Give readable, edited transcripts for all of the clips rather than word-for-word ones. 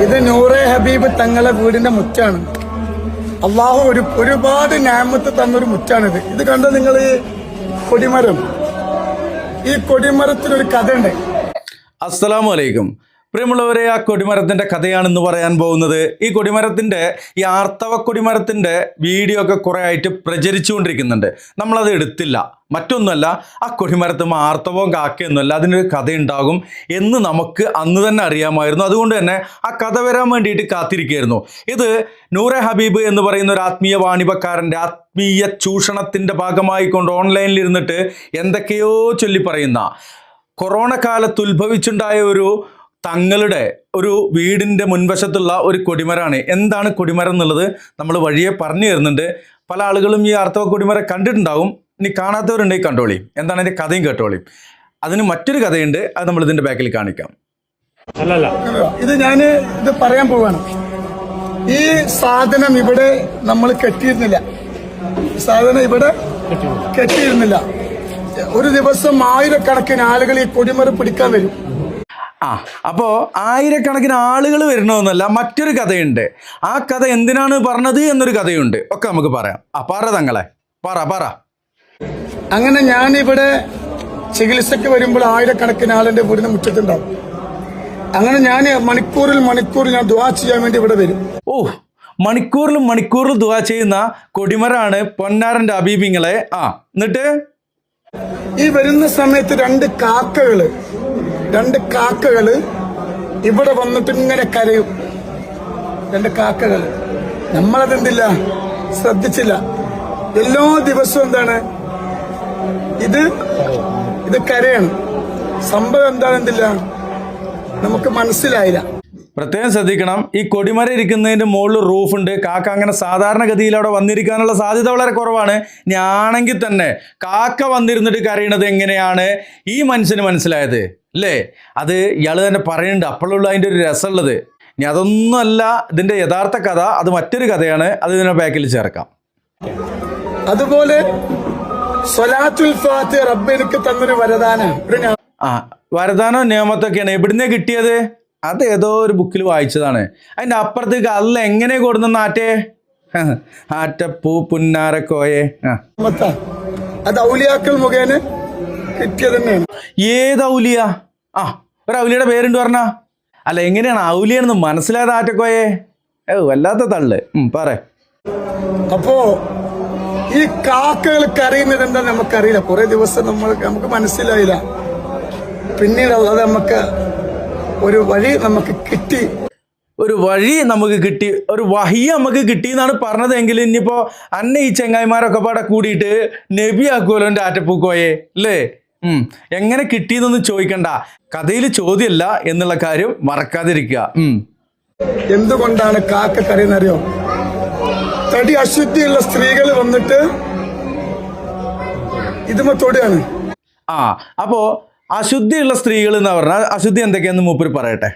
ഇത് നൂറെ ഹബീബ് തങ്ങളെ വീടിന്റെ മുറ്റാണ്. അള്ളാഹു ഒരുപാട് ഞാമത്ത് തന്നൊരു മുറ്റാണിത്. ഇത് കണ്ട നിങ്ങൾ ഈ കൊടിമരം, ഈ കൊടിമരത്തിനൊരു കഥ ഉണ്ട്. അസ്സലാമു അലൈക്കും. പ്രിയമുള്ളവരെ, ആ കൊടിമരത്തിൻ്റെ കഥയാണെന്ന് പറയാൻ പോകുന്നത്. ഈ കൊടിമരത്തിൻ്റെ, ഈ ആർത്തവ കൊടിമരത്തിൻ്റെ വീഡിയോ ഒക്കെ കുറേ ആയിട്ട് പ്രചരിച്ചുകൊണ്ടിരിക്കുന്നുണ്ട്. നമ്മളത് എടുത്തില്ല. മറ്റൊന്നുമല്ല, ആ കൊടിമരത്തും ആർത്തവവും കാക്കയൊന്നുമല്ല, അതിനൊരു കഥയുണ്ടാകും എന്ന് നമുക്ക് അന്ന് തന്നെ അറിയാമായിരുന്നു. അതുകൊണ്ട് തന്നെ ആ കഥ വരാൻ വേണ്ടിയിട്ട് കാത്തിരിക്കുകയായിരുന്നു. ഇത് നൂറെ ഹബീബ് എന്ന് പറയുന്ന ഒരു ആത്മീയ വാണിഭക്കാരൻ്റെ ആത്മീയ ചൂഷണത്തിൻ്റെ ഭാഗമായി കൊണ്ട് ഓൺലൈനിൽ ഇരുന്നിട്ട് എന്തൊക്കെയോ ചൊല്ലി പറയുന്ന, കൊറോണ കാലത്ത് ഉത്ഭവിച്ചുണ്ടായ തങ്ങളുടെ ഒരു വീടിൻ്റെ മുൻവശത്തുള്ള ഒരു കൊടിമരമാണ്. എന്താണ് കൊടിമരം എന്നുള്ളത് നമ്മൾ വഴിയെ പറഞ്ഞു തരുന്നുണ്ട്. പല ആളുകളും ഈ ആർത്തവ കൊടിമരം കണ്ടിട്ടുണ്ടാവും. ഇനി കാണാത്തവരുണ്ടെങ്കിൽ കണ്ടോളിയും. എന്താണ് അതിൻ്റെ കഥയും കേട്ടോളിയും. അതിന് മറ്റൊരു കഥയുണ്ട്, അത് നമ്മൾ ഇതിൻ്റെ ബാക്കിൽ കാണിക്കാം. ഇത് ഞാൻ പറയാൻ പോവാണ്. ഈ സാധനം ഇവിടെ നമ്മൾ കെട്ടിയിരുന്നില്ല. സാധനം ഇവിടെ കെട്ടിയിരുന്നില്ല. ഒരു ദിവസം ആയിരക്കണക്കിന് ആളുകൾ ഈ കൊടിമരം പിടിക്കാൻ വരും. അപ്പോൾ ആയിരക്കണക്കിന് ആളുകൾ വരണമെന്നല്ല, മറ്റൊരു കഥയുണ്ട്. ആ കഥ എന്തിനാണ് പറഞ്ഞത് എന്നൊരു കഥയുണ്ട്. ഒക്കെ നമുക്ക് പറയാം. പറ തങ്ങളെ, പറ. അങ്ങനെ ഞാനിവിടെ ചികിത്സക്ക് വരുമ്പോൾ ആയിരക്കണക്കിന് ആളിന്റെ വീടിന് മുറ്റത്തുണ്ടാവും. അങ്ങനെ ഞാൻ മണിക്കൂറിൽ ഞാൻ ദുആ ചെയ്യാൻ വേണ്ടി ഇവിടെ വരും. മണിക്കൂറിൽ ദുആ ചെയ്യുന്ന കൊടിമരാണ് പൊന്നാരന്റെ ഹബീബിങ്ങളെ. എന്നിട്ട് ഈ വരുന്ന സമയത്ത് രണ്ട് കാക്കകള് ഇവിടെ വന്നിട്ട് ഇങ്ങനെ കരയും. രണ്ട് കാക്കകള്. നമ്മളതെന്തില്ല, ശ്രദ്ധിച്ചില്ല. എല്ലാ ദിവസവും എന്താണ് ഇത് കരയാണ്. സംഭവം എന്താണെന്നില്ല, നമുക്ക് മനസ്സിലായില്ല. പ്രത്യേകം ശ്രദ്ധിക്കണം. ഈ കൊടിമരം ഇരിക്കുന്നതിൻ്റെ മുകളിൽ റൂഫുണ്ട്. കാക്ക അങ്ങനെ സാധാരണഗതിയിൽ അവിടെ വന്നിരിക്കാനുള്ള സാധ്യത വളരെ കുറവാണ്. ഞാണെങ്കിൽ തന്നെ കാക്ക വന്നിരുന്നിട്ട് കരയണത് എങ്ങനെയാണ് ഈ മനുഷ്യന് മനസ്സിലായത് അല്ലേ? അത് ഇയാൾ തന്നെ പറയുന്നുണ്ട്. അപ്പോഴുള്ള അതിൻ്റെ ഒരു രസമുള്ളത്. ഇനി അതൊന്നുമല്ല ഇതിൻ്റെ യഥാർത്ഥ കഥ. അത് മറ്റൊരു കഥയാണ്. അത് ഇതിനെ ബാക്കിൽ ചേർക്കാം. അതുപോലെ സ്വലാത്തുൽ ഫാത്തിഹ റബ്ബ് എനിക്ക് തന്നൊരു വരദാനം. വരദാനോ നിയമത്തൊക്കെയാണ്. എവിടുന്നേ കിട്ടിയത്? അത് ഏതോ ഒരു ബുക്കിൽ വായിച്ചതാണ്. അതിൻ്റെ അപ്പുറത്തേക്ക് അല്ല എങ്ങനെ കൊടുന്ന ആറ്റപ്പൂ പുന്നാരക്കോയെ. അത് ഔലിയാക്കൾ മുഖേന കിട്ടിയത് തന്നെയാണ്. ഏത് ഔലിയ? ഒരു ഔലിയുടെ പേരുണ്ട് പറഞ്ഞ. അല്ല, എങ്ങനെയാണ് ഔലിയാണെന്ന് മനസ്സിലായത് ആറ്റക്കോയെ? വല്ലാത്ത തള്ളു. പറ. അപ്പോ ഈ കാക്കകൾ കരയുന്നത് എന്താ നമുക്കറിയില്ല. കുറെ ദിവസം നമുക്ക് മനസ്സിലായില്ല. പിന്നീട് അത് നമുക്ക് ഒരു വഴി നമുക്ക് കിട്ടി. ഒരു വഹി നമുക്ക് കിട്ടി എന്നാണ് പറഞ്ഞതെങ്കിൽ ഇനിയിപ്പോ അന്നെ ഈ ചെങ്ങായിമാരൊക്കെ പാടെ കൂടിയിട്ട് നബിയാക്കുമല്ലോ എൻ്റെ ആറ്റപ്പൂക്കോയെ അല്ലേ? എങ്ങനെ കിട്ടിയെന്നൊന്നും ചോദിക്കണ്ട. കഥയിൽ ചോദ്യമല്ല എന്നുള്ള കാര്യം മറക്കാതിരിക്കുക. എന്തുകൊണ്ടാണ് കാക്ക കരയുന്നറിയോ? തടി അശുദ്ധിയുള്ള സ്ത്രീകൾ വന്നിട്ട് ഇതുമ തൊടുകയാണ്. അപ്പോ അശുദ്ധിയുള്ള സ്ത്രീകൾ എന്ന് പറഞ്ഞാൽ അശുദ്ധി എന്തൊക്കെയാന്ന് മൂപ്പര് പറയട്ടെ.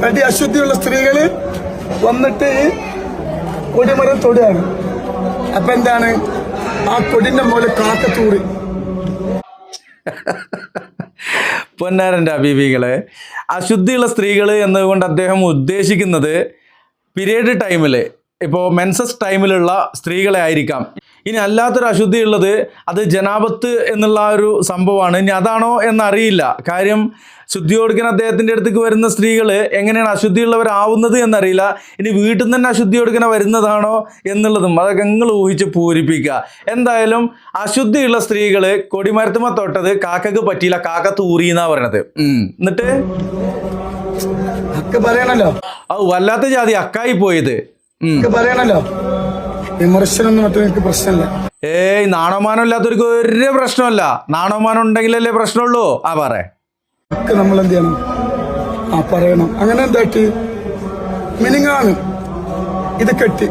തടി അശുദ്ധിയുള്ള സ്ത്രീകൾ വന്നിട്ട് കൊടിമരം തൊടുകയാണ്. അപ്പൊ എന്താണ്, ആ കൊടിന്റെ മുകളിൽ കാക്ക തൂറി. പൊന്നാരൻ്റെ ഹബീബികളെ, അശുദ്ധിയുള്ള സ്ത്രീകൾ എന്നതുകൊണ്ട് അദ്ദേഹം ഉദ്ദേശിക്കുന്നത് പീരിയഡ് ടൈമിൽ, ഇപ്പോൾ മെൻസസ് ടൈമിലുള്ള സ്ത്രീകളെ ആയിരിക്കാം. ഇനി അല്ലാത്തൊരു അശുദ്ധി ഉള്ളത് അത് ജനാപത്ത് എന്നുള്ള ഒരു സംഭവമാണ്. ഇനി അതാണോ എന്നറിയില്ല. കാര്യം ശുദ്ധി കൊടുക്കാൻ അദ്ദേഹത്തിൻ്റെ അടുത്തേക്ക് വരുന്ന സ്ത്രീകൾ എങ്ങനെയാണ് അശുദ്ധിയുള്ളവരാവുന്നത് എന്നറിയില്ല. ഇനി വീട്ടിൽ നിന്ന് തന്നെ അശുദ്ധി കൊടുക്കാൻ വരുന്നതാണോ എന്നുള്ളതും അതൊക്കെ നിങ്ങൾ ഊഹിച്ച് പൂരിപ്പിക്കുക. എന്തായാലും അശുദ്ധിയുള്ള സ്ത്രീകൾ കൊടിമരത്തുമ്മ തൊട്ടത് കാക്കക്ക് പറ്റിയില്ല, കാക്ക തൂറി എന്നാ പറയണത്. എന്നിട്ട് പറയണല്ലോ, വല്ലാത്ത ജാതി അക്കായി പോയത് പറയണല്ലോ. വിമർശനം മറ്റൊരു പ്രശ്നമല്ല. നാണവമാനം ഇല്ലാത്തവർക്ക് ഒരു പ്രശ്നമല്ല. നാണവമാനം ഉണ്ടെങ്കിലല്ലേ പ്രശ്നമുള്ളൂ. നമ്മൾ എന്ത് ചെയ്യണം? പറയണം. അങ്ങനെ എന്തായിട്ട് മിനിങ്ങാണ് ഇത് കെട്ടി.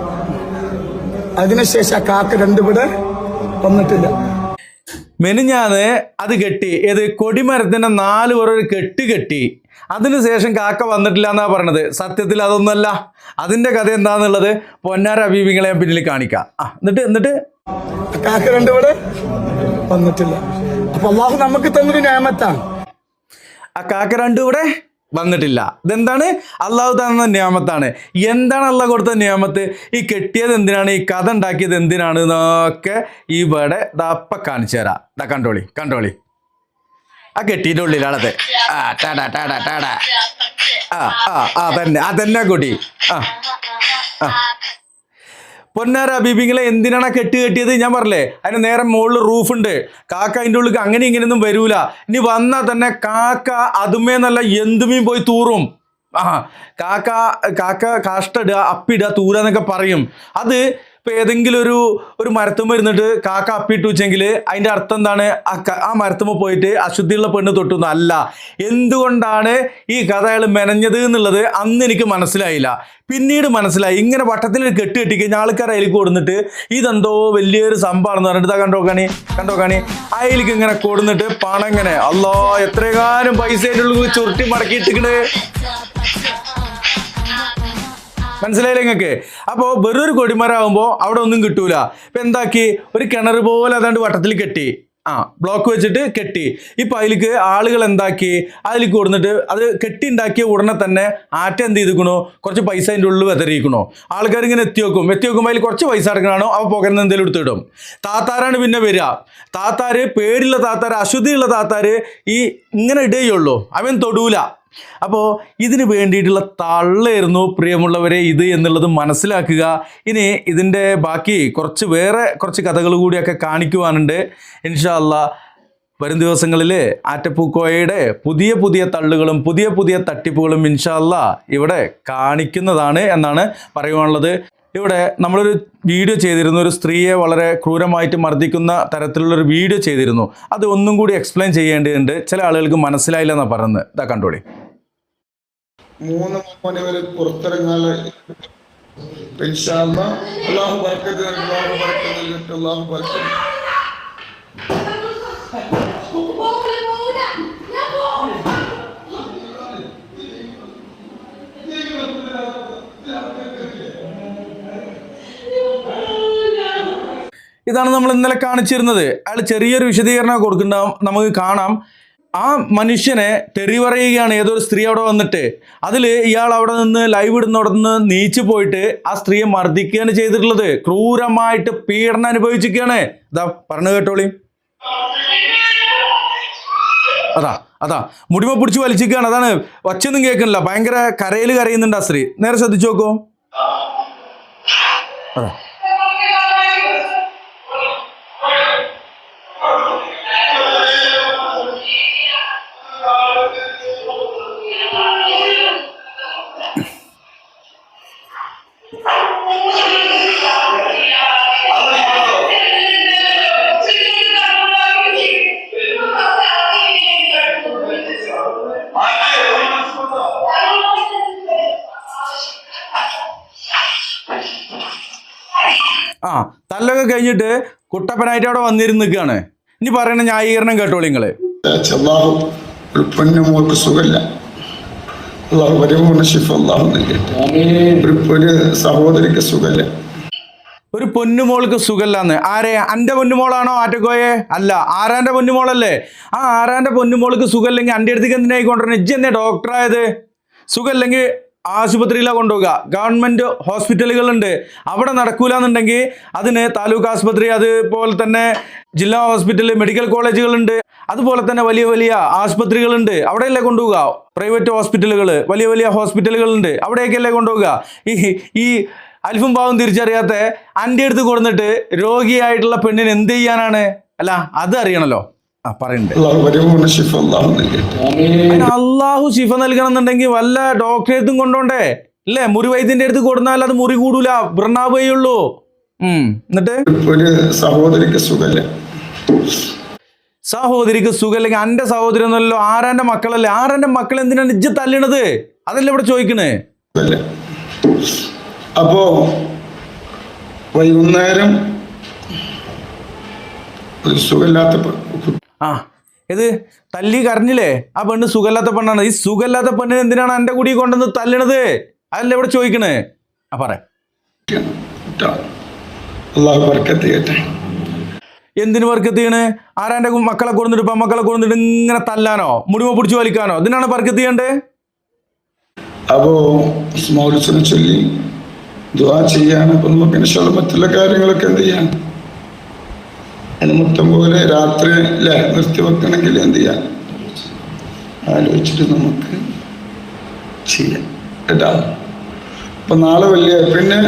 അതിനുശേഷം ആ കാക്ക രണ്ടുപേടെ വന്നിട്ടില്ല. മെനിഞ്ഞാന്ന് അത് കെട്ടി. ഏത് കൊടിമരത്തിന്റെ 4 പേർ കെട്ടി. അതിനുശേഷം കാക്ക വന്നിട്ടില്ല എന്നാ പറഞ്ഞത്. സത്യത്തിൽ അതൊന്നുമല്ല. അതിന്റെ കഥ എന്താന്നുള്ളത് പൊന്നാര ഹബീബിങ്ങളെ പിന്നിൽ കാണിക്കാം. എന്നിട്ട് കാക്ക രണ്ടുപേടെ വന്നിട്ടില്ല. അപ്പൊ അള്ളാഹു നമുക്ക് തന്നൊരു നിഅമത്താണ്. ആ കാക്ക രണ്ടും ഇവിടെ വന്നിട്ടില്ല. ഇതെന്താണ്? അള്ളാഹു തന്ന നിയമത്താണ്. എന്താണ് അള്ളാഹ് കൊടുത്ത നിയമത്ത്? ഈ കെട്ടിയത് എന്തിനാണ്, ഈ കഥ ഉണ്ടാക്കിയത് എന്തിനാണ് എന്നൊക്കെ ഇവിടെ ദപ്പ കാണിച്ചു തരാം. ദാ കണ്ടോളി. ആ കെട്ടിയുടെ ഉള്ളിലാണത്. ആ ടാടാ ടാടാ ടാടാ. അതന്നെ കുട്ടി. പൊന്നാര ബീബിങ്ങളെ എന്തിനാണ് കെട്ടിയത്? ഞാൻ പറഞ്ഞേ, അതിന് നേരെ മുകളിൽ റൂഫുണ്ട്. കാക്ക അതിൻ്റെ ഉള്ളിൽ അങ്ങനെ ഇങ്ങനെയൊന്നും വരൂല. ഇനി വന്നാൽ തന്നെ കാക്ക അതുമേ നല്ല എന്തുമീൻ പോയി തൂറും. കാക്ക കാഷ്ടടുക, അപ്പിടുക, തൂര എന്നൊക്കെ പറയും. അത് ഇപ്പം ഏതെങ്കിലും ഒരു മരത്തുമ്പോൾ ഇരുന്നിട്ട് കാക്ക അപ്പിട്ട് വെച്ചെങ്കിൽ അതിൻ്റെ അർത്ഥം എന്താണ്? ആ മരത്തുമ്പോൾ പോയിട്ട് അശുദ്ധിയുള്ള പെണ്ണ് തൊട്ടുന്നു അല്ല. എന്തുകൊണ്ടാണ് ഈ കഥ അയാൾ മെനഞ്ഞത് എന്നുള്ളത് അന്ന് എനിക്ക് മനസ്സിലായില്ല. പിന്നീട് മനസ്സിലായി. ഇങ്ങനെ വട്ടത്തിൽ കെട്ടിക്കഴിഞ്ഞാൽ ആൾക്കാർ അതിലേക്ക് കൊടുന്നിട്ട് ഇതെന്തോ വലിയൊരു സംഭവമാണെന്ന് പറഞ്ഞിട്ട് കണ്ടോക്കാണി അതിലേക്ക് ഇങ്ങനെ കൊടുന്നിട്ട് പണം ഇങ്ങനെ അല്ലോ എത്രകാലം പൈസ അതിൻ്റെ ഉള്ളിൽ ചുരുട്ടി മടക്കിയിട്ടിക്കണ്. മനസ്സിലായില്ലേ നിങ്ങൾക്ക്? അപ്പോൾ വെറൊരു കൊടിമരമാകുമ്പോൾ അവിടെ ഒന്നും കിട്ടൂല. ഇപ്പം എന്താക്കി, ഒരു കിണർ പോലെ അതാണ്ട് വട്ടത്തിൽ കെട്ടി, ബ്ലോക്ക് വെച്ചിട്ട് കെട്ടി. ഇപ്പം അതിലേക്ക് ആളുകൾ എന്താക്കി, അതിലേക്ക് കൊടുത്തിട്ട് അത് കെട്ടി ഉണ്ടാക്കിയ ഉടനെ തന്നെ എന്ത് ചെയ്തിക്കണോ, കുറച്ച് പൈസ അതിൻ്റെ ഉള്ളിൽ വെതറിയിക്കണോ. ആൾക്കാർ ഇങ്ങനെ എത്തി വെക്കുമ്പോൾ അതിൽ കുറച്ച് പൈസ അടക്കണോ, അവ പുകരുന്ന എന്തെങ്കിലും എടുത്തിടും. താത്താരാണ് പിന്നെ വരിക. പേടിയുള്ള താത്താർ, അശുദ്ധിയുള്ള താത്താർ ഈ ഇങ്ങനെ ഇടുകയുള്ളൂ, അവൻ തൊടൂല. അപ്പോൾ ഇതിന് വേണ്ടിയിട്ടുള്ള തള്ളായിരുന്നു പ്രിയമുള്ളവരെ ഇത് എന്നുള്ളത് മനസ്സിലാക്കുക. ഇനി ഇതിൻ്റെ ബാക്കി വേറെ കുറച്ച് കഥകൾ കൂടിയൊക്കെ കാണിക്കുവാനുണ്ട്. ഇൻഷാ അല്ലാഹ് വരും ദിവസങ്ങളിൽ ആറ്റപ്പൂക്കോയയുടെ പുതിയ തള്ളുകളും പുതിയ തട്ടിപ്പുകളും ഇൻഷാ അല്ലാഹ് ഇവിടെ കാണിക്കുന്നതാണ് എന്നാണ് പറയുവാനുള്ളത്. ഇവിടെ നമ്മളൊരു വീഡിയോ ചെയ്തിരുന്നു, ഒരു സ്ത്രീയെ വളരെ ക്രൂരമായിട്ട് മർദ്ദിക്കുന്ന തരത്തിലുള്ളൊരു വീഡിയോ ചെയ്തിരുന്നു. അത് ഒന്നും കൂടി എക്സ്പ്ലെയിൻ ചെയ്യേണ്ടതുണ്ട്. ചില ആളുകൾക്ക് മനസ്സിലായില്ല എന്നാണ് പറയുന്നത്. ഇതാ കണ്ടോളി. 3 മണി വരെ പുറത്തിറങ്ങാൻ അല്ലാഹു ബർക്കത്ത് നൽകട്ടെ. ഇതാണ് നമ്മൾ ഇന്നലെ കാണിച്ചിരുന്നത്. അയാൾ ചെറിയൊരു വിശദീകരണം കൊടുക്കുന്നുണ്ടാവും, നമുക്ക് കാണാം. ആ മനുഷ്യനെ തെറി പറയുകയാണ് ഏതൊരു സ്ത്രീ അവിടെ വന്നിട്ട്. അതിൽ ഇയാൾ അവിടെ നിന്ന് ലൈവ് ഇടുന്നോടന്ന് നീച്ചു പോയിട്ട് ആ സ്ത്രീയെ മർദ്ദിക്കുകയാണ് ചെയ്തിട്ടുള്ളത്. ക്രൂരമായിട്ട് പീഡനം അനുഭവിച്ചിരിക്കുകയാണ്. ഇതാ പറഞ്ഞു കേട്ടോളി. അതാ മുടിമ പിടിച്ച് വലിച്ചിരിക്കുകയാണ്. അതാണ് ഒച്ചയൊന്നും കേൾക്കുന്നില്ല, ഭയങ്കര കരയുന്നുണ്ട് ആ സ്ത്രീ. നേരെ ശ്രദ്ധിച്ചു നോക്കൂ. അതാ തല്ലൊക്കെ കഴിഞ്ഞിട്ട് കുട്ടപ്പനായിട്ട് അവിടെ വന്നിരുന്ന് നിൽക്കുകയാണ്. ഇനി പറയുന്ന ന്യായീകരണം കേട്ടോളി നിങ്ങള്. പൊന്നുമോൾക്ക് സുഖമില്ല, അള്ളാഹു പരിപൂർണ്ണ ശിഫ അള്ളാഹു നൽകട്ടെ. ഒരു സഹോദരിക്ക് സുഖമില്ല. ഒരു പൊന്നുമോൾക്ക് സുഖമില്ലാന്ന്. ആരെ? എൻ്റെ പൊന്നുമോളാണോ ആറ്റക്കോയെ? അല്ല, ആരാൻ്റെ പൊന്നുമോളല്ലേ. ആ ആരാൻ്റെ പൊന്നുമോൾക്ക് സുഖമില്ലെങ്കിൽ എൻ്റെ അടുത്തേക്ക് എന്തിനായി കൊണ്ടുവരണം? ഇജ്ജ് എന്നെ ഡോക്ടറായത്? സുഖമില്ലെങ്കിൽ ആശുപത്രിയിലാണ് കൊണ്ടുപോകുക. ഗവൺമെൻറ് ഹോസ്പിറ്റലുകളുണ്ട്, അവിടെ നടക്കൂലെന്നുണ്ടെങ്കിൽ അതിന് താലൂക്ക് ആശുപത്രി, അതുപോലെ തന്നെ ജില്ലാ ഹോസ്പിറ്റൽ, മെഡിക്കൽ കോളേജുകളുണ്ട്, അതുപോലെ തന്നെ വലിയ ആശുപത്രികളുണ്ട്, അവിടെയല്ലേ കൊണ്ടുപോകുക. പ്രൈവറ്റ് ഹോസ്പിറ്റലുകൾ, വലിയ ഹോസ്പിറ്റലുകളുണ്ട്, അവിടെയൊക്കെയല്ലേ കൊണ്ടുപോകുക. ഈ അൽഫും പാവം തിരിച്ചറിയാത്ത എൻ്റെ അടുത്ത് കൊടുത്തിട്ട് രോഗിയായിട്ടുള്ള പെണ്ണിന് എന്ത് ചെയ്യാനാണ്? അല്ല, അത് അറിയണല്ലോ. പറയുന്നുണ്ട് അള്ളാഹു ശിഫ നൽകണം എന്നുണ്ടെങ്കിൽ വല്ല ഡോക്ടറേറ്റും കൊണ്ടോണ്ടേ അല്ലേ? മുറി വൈദ്യന്റെ അടുത്ത് കൊടുത്താൽ അത് മുറി കൂടൂല, വൃണാവുകയുള്ളൂ. എന്നിട്ട് ഒരു സഹോദരിക്ക് സുഖമില്ല. സഹോദരിക്ക് സുഖമില്ലെങ്കിൽ എൻ്റെ സഹോദരി ഒന്നുമല്ലോ, ആരാന്റെ മക്കളല്ലേ. ആരാന്റെ മക്കൾ എന്തിനാണ് ഇജ്ജ് തല്ലണത്? അതല്ലേ ഇവിടെ ചോദിക്കണേ. അപ്പോ വൈകുന്നേരം ഒരു സുഖമില്ലാത്ത ഇത് തല്ലി കരഞ്ഞില്ലേ? ആ പെണ്ണ് സുഖമില്ലാത്ത പെണ്ണാണ്. ഈ സുഖമില്ലാത്ത പെണ്ണിന് എന്തിനാണ് എൻ്റെ കൂടി കൊണ്ടുവന്ന് തല്ലണത്? അതല്ലേ ഇവിടെ ചോദിക്കണേ. എന്തിനു ബർക്കത്ത് ചെയ്യണേ? ആരാൻ്റെ മക്കളെ കൊടുത്തിട്ട് പെമ്മക്കളെ കൊടുത്തിട്ട് ഇങ്ങനെ തല്ലാനോ മുടിമ പിടിച്ച് വലിക്കാനോ? ഇതിനാണ് ബർക്കത്ത് ചെയ്യണ്ടേ? അപ്പോൾ മൗലിസിനെ ചൊല്ലി ദുആ ചെയ്യാണ്. അപ്പോൾ നമുക്ക് ഇൻഷാല്ലാ മറ്റുള്ള കാര്യങ്ങളൊക്കെ എന്ത് ചെയ്യാം, അതിന് മൊത്തം പോലെ രാത്രി അല്ലേ നിർത്തി വെക്കണമെങ്കിൽ എന്ത് ചെയ്യാം ആലോചിച്ചിട്ട് നമുക്ക് ചെയ്യാം കേട്ടോ. അപ്പം നാളെ പിന്നെ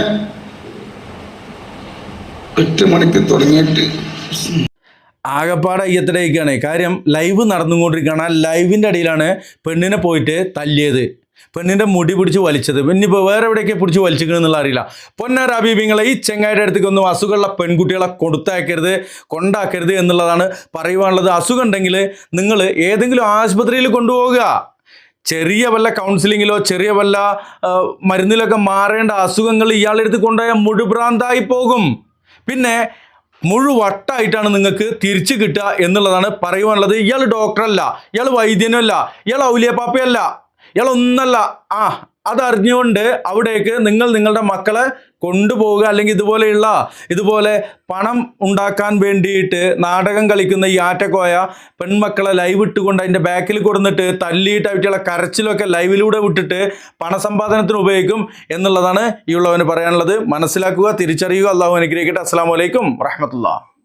8 മണിക്ക് തുടങ്ങിയിട്ട് ആകപ്പാടെ അയ്യത്തിടയ്ക്കാണ് കാര്യം. ലൈവ് നടന്നുകൊണ്ടിരിക്കുകയാണ്. ആ ലൈവിൻ്റെ അടിയിലാണ് പെണ്ണിനെ പോയിട്ട് തല്ലിയത്, പെണ്ണിൻ്റെ മുടി പിടിച്ച് വലിച്ചത്. ഇനിയിപ്പോൾ വേറെ എവിടെയൊക്കെ പിടിച്ച് വലിച്ചിരിക്കണമെന്നുള്ള അറിയില്ല. പൊന്നാര ഹബീബിങ്ങളെ, ഈ ചെങ്ങായിയുടെ അടുത്തേക്കൊന്നും അസുഖമുള്ള പെൺകുട്ടികളെ കൊണ്ടാക്കരുത് എന്നുള്ളതാണ് പറയുവാനുള്ളത്. അസുഖം ഉണ്ടെങ്കിൽ നിങ്ങൾ ഏതെങ്കിലും ആശുപത്രിയിൽ കൊണ്ടുപോവുക. ചെറിയ വല്ല കൗൺസിലിങ്ങിലോ ചെറിയ വല്ല മരുന്നിലൊക്കെ മാറേണ്ട അസുഖങ്ങൾ ഇയാളുടെ അടുത്ത് കൊണ്ടുപോയാൽ മുഴുഭ്രാന്തായി പോകും. പിന്നെ മുഴുവട്ടായിട്ടാണ് നിങ്ങൾക്ക് തിരിച്ചു കിട്ടുക എന്നുള്ളതാണ് പറയുവാനുള്ളത്. ഇയാൾ ഡോക്ടറല്ല, ഇയാൾ വൈദ്യനല്ല, ഇയാൾ ഔലിയപ്പാപ്പയല്ല, ഇയാൾ ഒന്നല്ല. അതറിഞ്ഞുകൊണ്ട് അവിടേക്ക് നിങ്ങളുടെ മക്കളെ കൊണ്ടുപോവുക. അല്ലെങ്കിൽ ഇതുപോലെ പണം ഉണ്ടാക്കാൻ വേണ്ടിയിട്ട് നാടകം കളിക്കുന്ന ഈ ആറ്റക്കോയ പെൺമക്കളെ ലൈവ് ഇട്ടുകൊണ്ട് അതിൻ്റെ ബാക്കിൽ കൊടുന്നിട്ട് തല്ലിയിട്ട് അവറ്റുള്ള കരച്ചിലൊക്കെ ലൈവിലൂടെ വിട്ടിട്ട് പണസമ്പാദനത്തിന് ഉപയോഗിക്കും എന്നുള്ളതാണ് ഈ ഉള്ളവന് പറയാനുള്ളത്. മനസ്സിലാക്കുക, തിരിച്ചറിയുക. അള്ളാഹു അനുഗ്രഹിക്കട്ടെ. അസ്സലാമു അലൈക്കും വറഹ്മത്തുള്ളാഹി.